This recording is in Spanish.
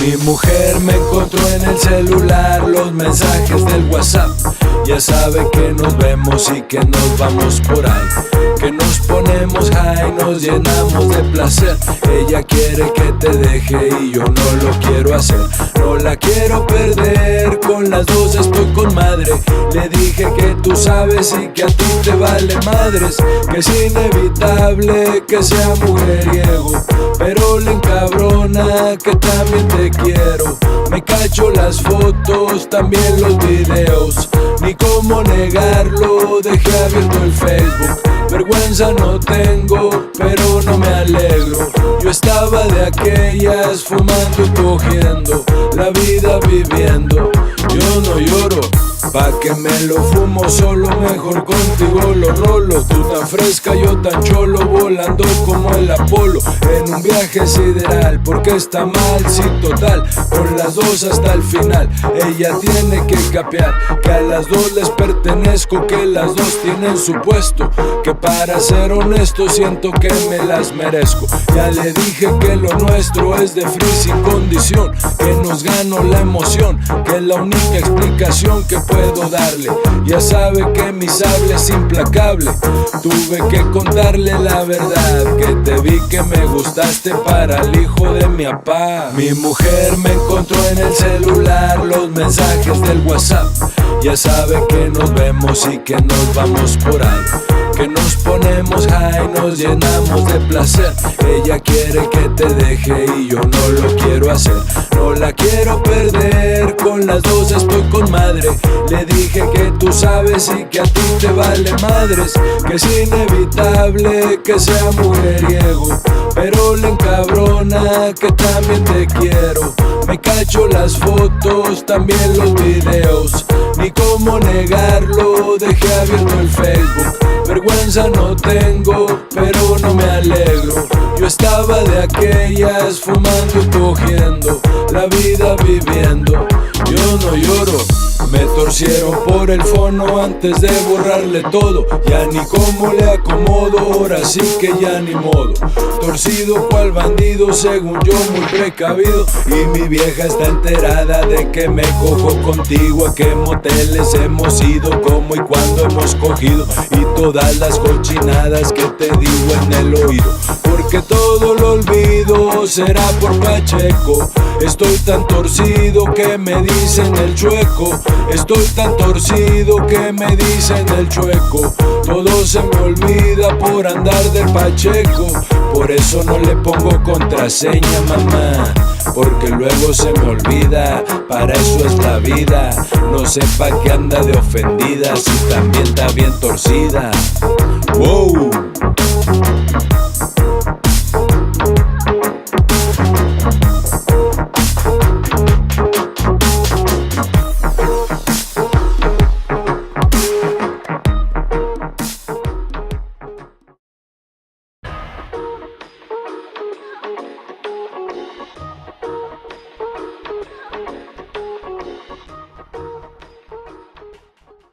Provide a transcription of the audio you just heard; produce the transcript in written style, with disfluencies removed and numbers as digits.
Mi mujer me encontró en el celular los mensajes del WhatsApp. Ya sabe que nos vemos y que nos vamos por ahí, que nos ponemos high, nos llenamos de placer. Ella quiere que te deje y yo no lo quiero hacer. No la quiero perder, con las dos estoy con madre. Le dije que tú sabes y que a ti te vale madres, que es inevitable que sea mujeriego, pero le encabrona que también te quiero. Me cacho las fotos, también los videos, ni cómo negarlo, dejé abierto el Facebook. Vergüenza no tengo, pero no me alegro. Yo estaba de aquellas, fumando y cogiendo, la vida viviendo. Yo no lloro, pa' que me lo fumo solo, mejor contigo lo rolo. Tú tan fresca, yo tan cholo, volando como el Apolo en un viaje sideral. Porque está mal, sí total, con las dos hasta el final. Ella tiene que capear que a las dos les pertenezco, que las dos tienen su puesto, que para ser honesto siento que me las merezco. Ya le dije que lo nuestro es de free sin condición, que nos ganó la emoción, que es la única explicación que puedo darle. Ya sabe que mi sable es implacable. Tuve que contarle la verdad, que te vi que me gustaste para el hijo de mi papá. Mi mujer me encontró en el celular los mensajes del WhatsApp. Ya sabe que nos vemos y que nos vamos por ahí, que nos ponemos high, nos llenamos de placer. Ella quiere que te deje y yo no lo quiero hacer. No la quiero perder, con las dos estoy con madre. Le dije que tú sabes y que a ti te vale madres, que es inevitable que sea mujeriego, pero le encabrona que también te quiero. Me cacho las fotos, también los videos, ni cómo negarlo, dejé abierto el Facebook. Vergüenza no tengo, pero no me alegro. Yo estaba de aquellas, fumando y cogiendo, la vida viviendo. Yo no lloro, me torcieron por el fono antes de borrarle todo. Ya ni cómo le acomodo, ahora sí que ya ni modo. Torcido cual bandido, según yo muy precavido. Y mi vieja está enterada de que me cojo contigo. A qué moteles hemos ido, cómo y cuándo hemos cogido, y todas las cochinadas que te digo en el oído. Porque todo lo olvido, será por Pacheco. Estoy tan torcido que me dicen el chueco. Estoy tan torcido que me dicen el chueco. Todo se me olvida por andar de Pacheco. Por eso no le pongo contraseña, mamá, porque luego se me olvida. Para eso es la vida. No sepa que anda de ofendida si también está bien torcida. Wow.